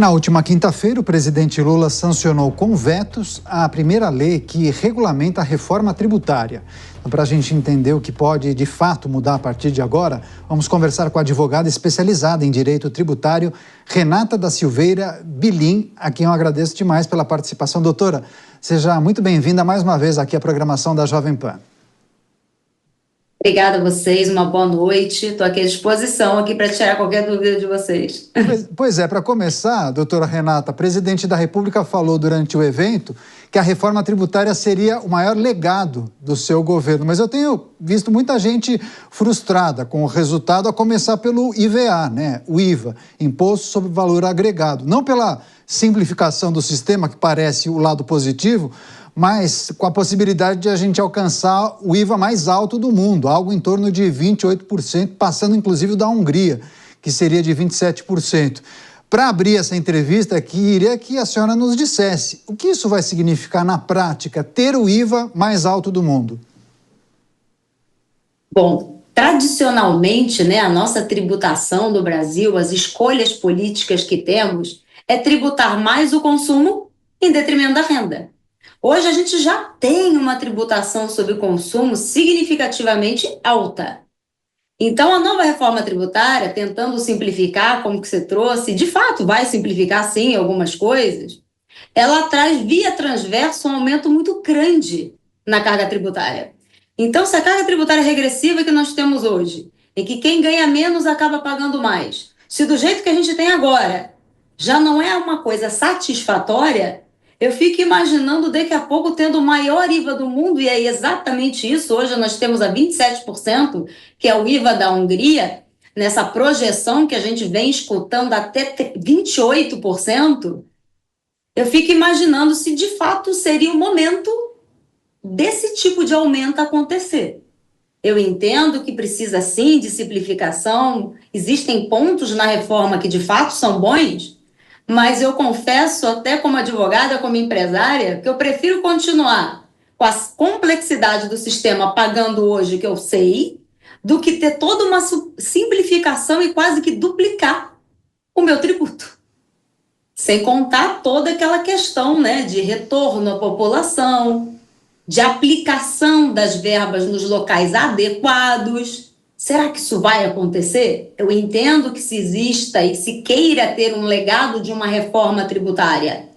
Na última quinta-feira, o presidente Lula sancionou com vetos a primeira lei que regulamenta a reforma tributária. Então, para a gente entender o que pode, de fato, mudar a partir de agora, vamos conversar com a advogada especializada em direito tributário, Renata da Silveira Bilim, a quem eu agradeço demais pela participação. Doutora, seja muito bem-vinda mais uma vez aqui à programação da Jovem Pan. Obrigada a vocês, uma boa noite. Estou aqui à disposição aqui para tirar qualquer dúvida de vocês. Pois é, para começar, doutora Renata, o presidente da República falou durante o evento que a reforma tributária seria o maior legado do seu governo. Mas eu tenho visto muita gente frustrada com o resultado, a começar pelo IVA, né? O IVA, Imposto sobre Valor Agregado. Não pela simplificação do sistema, que parece o lado positivo, mas com a possibilidade de a gente alcançar o IVA mais alto do mundo, algo em torno de 28%, passando inclusive da Hungria, que seria de 27%. Para abrir essa entrevista aqui, queria que a senhora nos dissesse o que isso vai significar na prática, ter o IVA mais alto do mundo. Bom, tradicionalmente, a nossa tributação no Brasil, as escolhas políticas que temos, é tributar mais o consumo em detrimento da renda. Hoje a gente já tem uma tributação sobre o consumo significativamente alta. Então, a nova reforma tributária, tentando simplificar, como que você trouxe, de fato vai simplificar sim algumas coisas, ela traz via transverso um aumento muito grande na carga tributária. Então, se a carga tributária regressiva que nós temos hoje, em que quem ganha menos acaba pagando mais, se do jeito que a gente tem agora já não é uma coisa satisfatória, eu fico imaginando daqui a pouco tendo o maior IVA do mundo, e é exatamente isso. Hoje nós temos a 27%, que é o IVA da Hungria, nessa projeção que a gente vem escutando até 28%. Eu fico imaginando se de fato seria o momento desse tipo de aumento acontecer. Eu entendo que precisa sim de simplificação, existem pontos na reforma que de fato são bons, mas eu confesso, até como advogada, como empresária, que eu prefiro continuar com a complexidade do sistema pagando hoje, que eu sei, do que ter toda uma simplificação e quase que duplicar o meu tributo. Sem contar toda aquela questão, de retorno à população, de aplicação das verbas nos locais adequados. Será que isso vai acontecer? Eu entendo que se exista e se queira ter um legado de uma reforma tributária,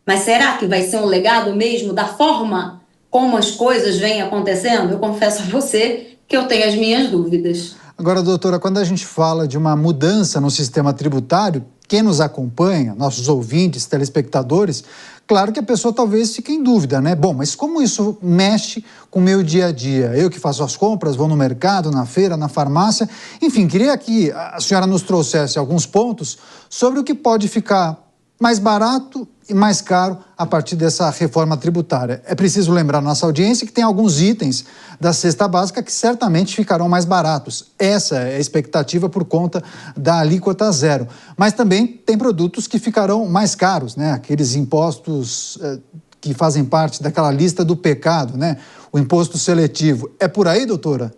mas será que vai ser um legado mesmo da forma como as coisas vêm acontecendo? Eu confesso a você que eu tenho as minhas dúvidas. Agora, doutora, quando a gente fala de uma mudança no sistema tributário, quem nos acompanha, nossos ouvintes, telespectadores, claro que a pessoa talvez fique em dúvida, né? Bom, mas como isso mexe com o meu dia a dia? Eu que faço as compras, vou no mercado, na feira, na farmácia. Enfim, queria que a senhora nos trouxesse alguns pontos sobre o que pode ficar mais barato e mais caro a partir dessa reforma tributária. É preciso lembrar à nossa audiência que tem alguns itens da cesta básica que certamente ficarão mais baratos. Essa é a expectativa por conta da alíquota zero. Mas também tem produtos que ficarão mais caros, né? Aqueles impostos que fazem parte daquela lista do pecado, né? O imposto seletivo. É por aí, doutora?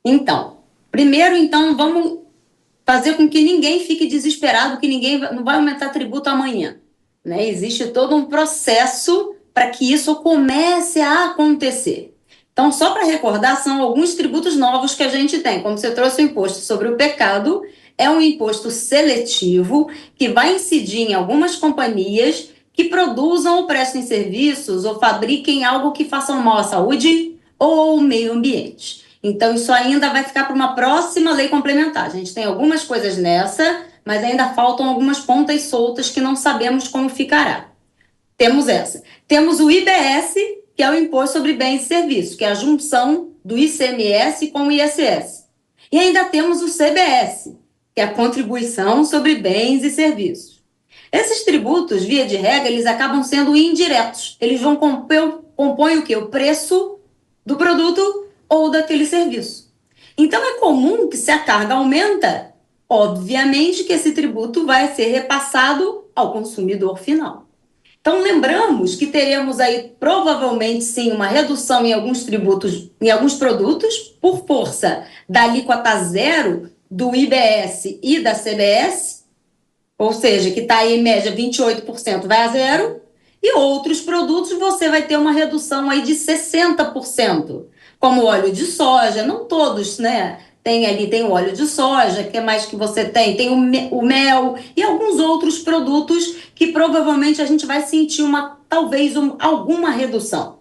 Então, primeiro, vamos fazer com que ninguém fique desesperado, que ninguém não vai aumentar tributo amanhã. Existe todo um processo para que isso comece a acontecer. Então, só para recordar, são alguns tributos novos que a gente tem. Como você trouxe o imposto sobre o pecado, é um imposto seletivo que vai incidir em algumas companhias que produzam ou prestem serviços ou fabriquem algo que faça mal à saúde ou ao meio ambiente. Então, isso ainda vai ficar para uma próxima lei complementar. A gente tem algumas coisas nessa, mas ainda faltam algumas pontas soltas que não sabemos como ficará. Temos essa. Temos o IBS, que é o Imposto sobre Bens e Serviços, que é a junção do ICMS com o ISS. E ainda temos o CBS, que é a Contribuição sobre Bens e Serviços. Esses tributos, via de regra, eles acabam sendo indiretos. Eles vão compõem o quê? O preço do produto ou daquele serviço. Então, é comum que, se a carga aumenta, obviamente que esse tributo vai ser repassado ao consumidor final. Então, lembramos que teremos aí, provavelmente, sim, uma redução em alguns tributos, em alguns produtos, por força da alíquota zero do IBS e da CBS, ou seja, que está aí em média 28% vai a zero, e outros produtos você vai ter uma redução aí de 60%, como óleo de soja, não todos, né? Tem o óleo de soja, que é mais que você tem? Tem o mel e alguns outros produtos que provavelmente a gente vai sentir alguma redução.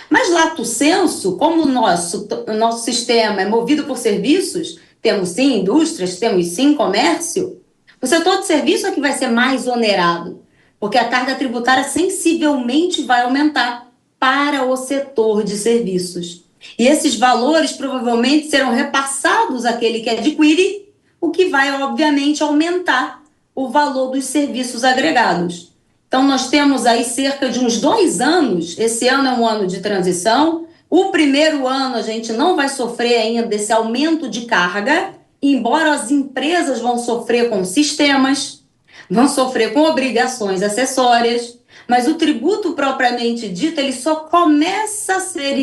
Mas lato sensu, como o nosso sistema é movido por serviços, temos sim indústrias, temos sim comércio, o setor de serviço é que vai ser mais onerado, porque a carga tributária sensivelmente vai aumentar para o setor de serviços. E esses valores provavelmente serão repassados àquele que adquire, o que vai, obviamente, aumentar o valor dos serviços agregados. Então, nós temos aí cerca de uns 2 anos, esse ano é um ano de transição, o primeiro ano a gente não vai sofrer ainda desse aumento de carga, embora as empresas vão sofrer com sistemas, vão sofrer com obrigações acessórias, mas o tributo propriamente dito, ele só começa a ser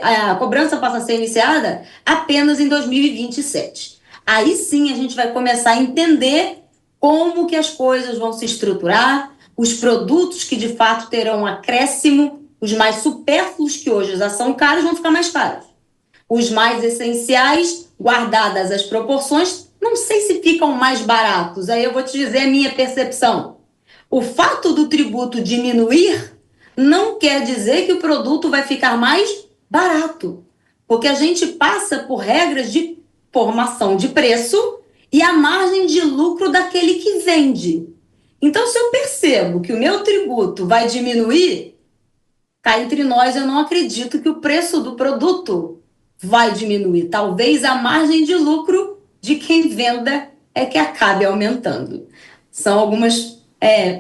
a cobrança passa a ser iniciada apenas em 2027. Aí sim a gente vai começar a entender como que as coisas vão se estruturar, os produtos que de fato terão um acréscimo, os mais supérfluos que hoje já são caros vão ficar mais caros. Os mais essenciais, guardadas as proporções, não sei se ficam mais baratos. Aí eu vou te dizer a minha percepção. O fato do tributo diminuir não quer dizer que o produto vai ficar mais barato, porque a gente passa por regras de formação de preço e a margem de lucro daquele que vende. Então, se eu percebo que o meu tributo vai diminuir, cá entre nós, eu não acredito que o preço do produto vai diminuir. Talvez a margem de lucro de quem venda é que acabe aumentando. São algumas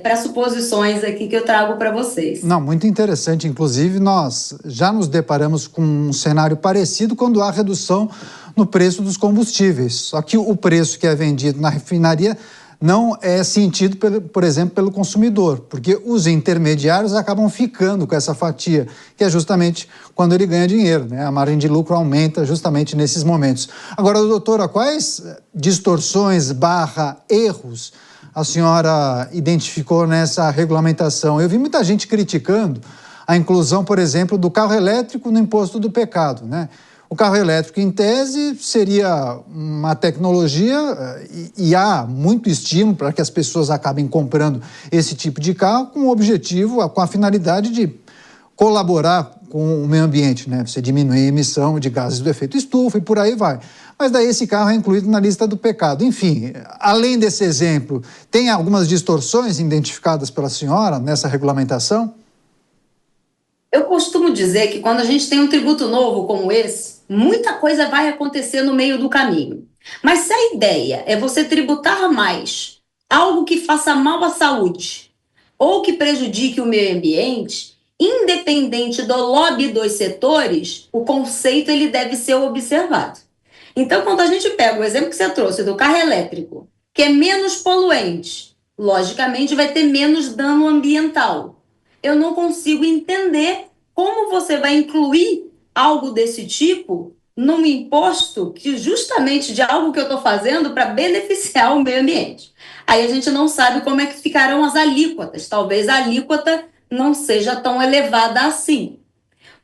pressuposições aqui que eu trago para vocês. Não, muito interessante. Inclusive, nós já nos deparamos com um cenário parecido quando há redução no preço dos combustíveis. Só que o preço que é vendido na refinaria não é sentido, por exemplo, pelo consumidor, porque os intermediários acabam ficando com essa fatia, que é justamente quando ele ganha dinheiro, né? A margem de lucro aumenta justamente nesses momentos. Agora, doutora, quais distorções / erros a senhora identificou nessa regulamentação? Eu vi muita gente criticando a inclusão, por exemplo, do carro elétrico no imposto do pecado, né? O carro elétrico, em tese, seria uma tecnologia e há muito estímulo para que as pessoas acabem comprando esse tipo de carro com o objetivo, com a finalidade de colaborar com o meio ambiente, né? Você diminuir a emissão de gases do efeito estufa e por aí vai. Mas daí esse carro é incluído na lista do pecado. Enfim, além desse exemplo, tem algumas distorções identificadas pela senhora nessa regulamentação? Eu costumo dizer que quando a gente tem um tributo novo como esse, muita coisa vai acontecer no meio do caminho. Mas se a ideia é você tributar mais algo que faça mal à saúde ou que prejudique o meio ambiente, independente do lobby dos setores, o conceito ele deve ser observado. Então, quando a gente pega o exemplo que você trouxe do carro elétrico, que é menos poluente, logicamente vai ter menos dano ambiental. Eu não consigo entender como você vai incluir algo desse tipo num imposto que justamente de algo que eu estou fazendo para beneficiar o meio ambiente. Aí a gente não sabe como é que ficarão as alíquotas. Talvez a alíquota não seja tão elevada assim.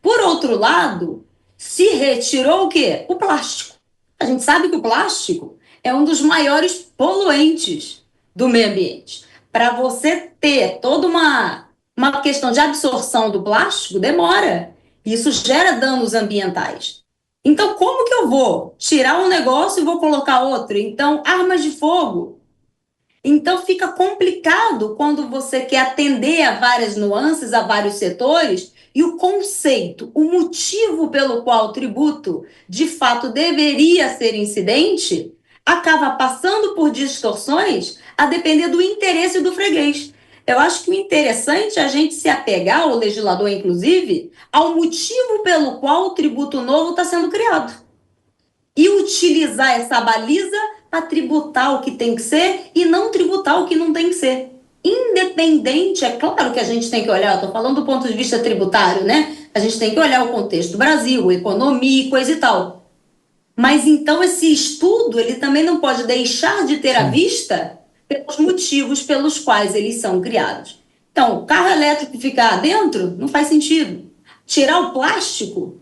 Por outro lado, se retirou o quê? O plástico. A gente sabe que o plástico é um dos maiores poluentes do meio ambiente. Para você ter toda uma questão de absorção do plástico, demora. Isso gera danos ambientais. Então, como que eu vou tirar um negócio e vou colocar outro? Então, armas de fogo. Então, fica complicado quando você quer atender a várias nuances, a vários setores, e o conceito, o motivo pelo qual o tributo, de fato, deveria ser incidente, acaba passando por distorções a depender do interesse do freguês. Eu acho que o interessante é a gente se apegar, o legislador inclusive, ao motivo pelo qual o tributo novo está sendo criado. E utilizar essa baliza para tributar o que tem que ser e não tributar o que não tem que ser. Independente, é claro que a gente tem que olhar, eu estou falando do ponto de vista tributário, né? A gente tem que olhar o contexto do Brasil, economia e coisa e tal. Mas então esse estudo, ele também não pode deixar de ter à vista pelos motivos pelos quais eles são criados. Então, carro elétrico ficar dentro não faz sentido. Tirar o plástico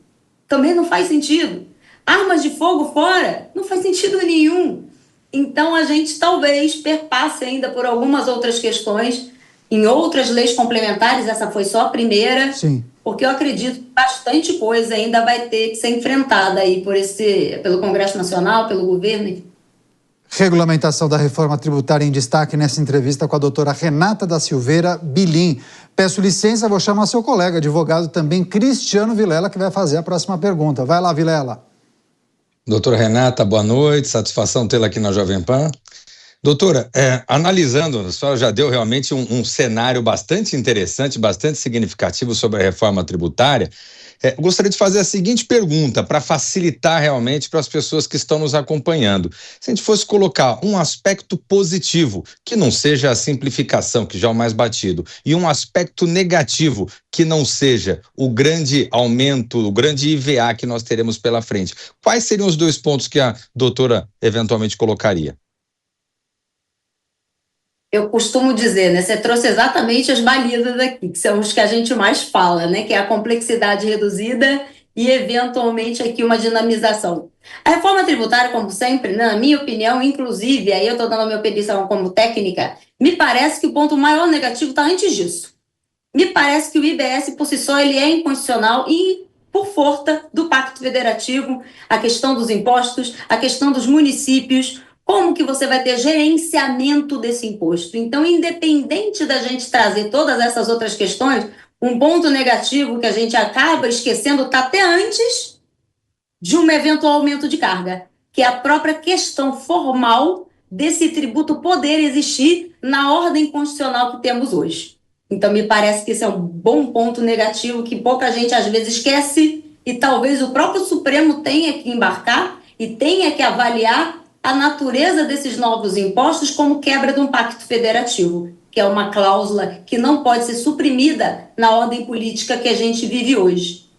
também não faz sentido. Armas de fogo fora não faz sentido nenhum. Então, a gente talvez perpasse ainda por algumas outras questões, em outras leis complementares, essa foi só a primeira, Sim. Porque eu acredito que bastante coisa ainda vai ter que ser enfrentada aí pelo Congresso Nacional, pelo governo. Regulamentação da reforma tributária em destaque nessa entrevista com a doutora Renata da Silveira Bilim. Peço licença, vou chamar seu colega, advogado também, Cristiano Vilela, que vai fazer a próxima pergunta. Vai lá, Vilela. Doutora Renata, boa noite, satisfação tê-la aqui na Jovem Pan. Doutora, analisando, a senhora já deu realmente um cenário bastante interessante, bastante significativo sobre a reforma tributária. Gostaria de fazer a seguinte pergunta, para facilitar realmente para as pessoas que estão nos acompanhando. Se a gente fosse colocar um aspecto positivo, que não seja a simplificação, que já é o mais batido, e um aspecto negativo, que não seja o grande aumento, o grande IVA que nós teremos pela frente, quais seriam os dois pontos que a doutora eventualmente colocaria? Eu costumo dizer, né? Você trouxe exatamente as balizas aqui, que são os que a gente mais fala, né? Que é a complexidade reduzida e, eventualmente, aqui uma dinamização. A reforma tributária, como sempre, na minha opinião, inclusive, aí eu estou dando a minha opinião como técnica, me parece que o ponto maior negativo está antes disso. Me parece que o IBS, por si só, ele é inconstitucional e por força do Pacto Federativo, a questão dos impostos, a questão dos municípios. Como que você vai ter gerenciamento desse imposto? Então, independente da gente trazer todas essas outras questões, um ponto negativo que a gente acaba esquecendo está até antes de um eventual aumento de carga, que é a própria questão formal desse tributo poder existir na ordem constitucional que temos hoje. Então, me parece que esse é um bom ponto negativo que pouca gente, às vezes, esquece e talvez o próprio Supremo tenha que embarcar e tenha que avaliar a natureza desses novos impostos como quebra de um pacto federativo, que é uma cláusula que não pode ser suprimida na ordem política que a gente vive hoje.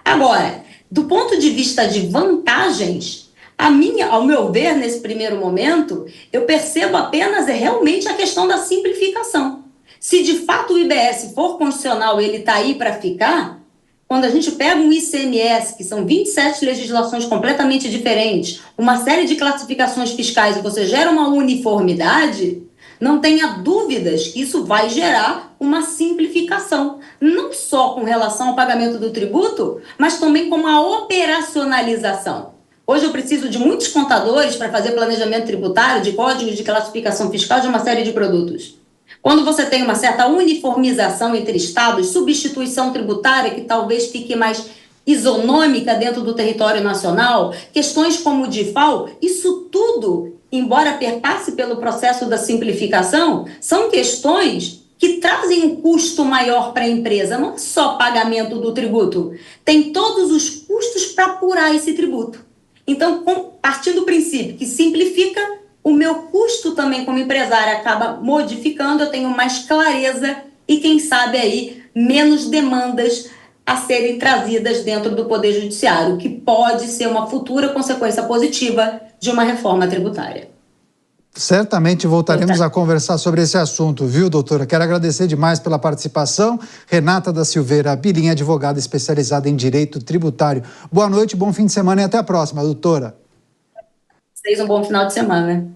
Agora, do ponto de vista de vantagens, ao meu ver, nesse primeiro momento, eu percebo apenas realmente a questão da simplificação. Se de fato o IBS for constitucional, ele está aí para ficar. Quando a gente pega um ICMS, que são 27 legislações completamente diferentes, uma série de classificações fiscais, e você gera uma uniformidade, não tenha dúvidas que isso vai gerar uma simplificação, não só com relação ao pagamento do tributo, mas também com a operacionalização. Hoje eu preciso de muitos contadores para fazer planejamento tributário, de códigos de classificação fiscal de uma série de produtos. Quando você tem uma certa uniformização entre estados, substituição tributária que talvez fique mais isonômica dentro do território nacional, questões como o DIFAL, isso tudo, embora perpasse pelo processo da simplificação, são questões que trazem um custo maior para a empresa, não é só pagamento do tributo, tem todos os custos para apurar esse tributo. Então, partindo do princípio que simplifica, o meu custo também como empresária acaba modificando, eu tenho mais clareza e, quem sabe, aí menos demandas a serem trazidas dentro do Poder Judiciário, que pode ser uma futura consequência positiva de uma reforma tributária. Certamente voltaremos a conversar sobre esse assunto, viu, doutora? Quero agradecer demais pela participação. Renata da Silveira Bilim, advogada especializada em direito tributário. Boa noite, bom fim de semana e até a próxima, doutora. Vocês um bom final de semana.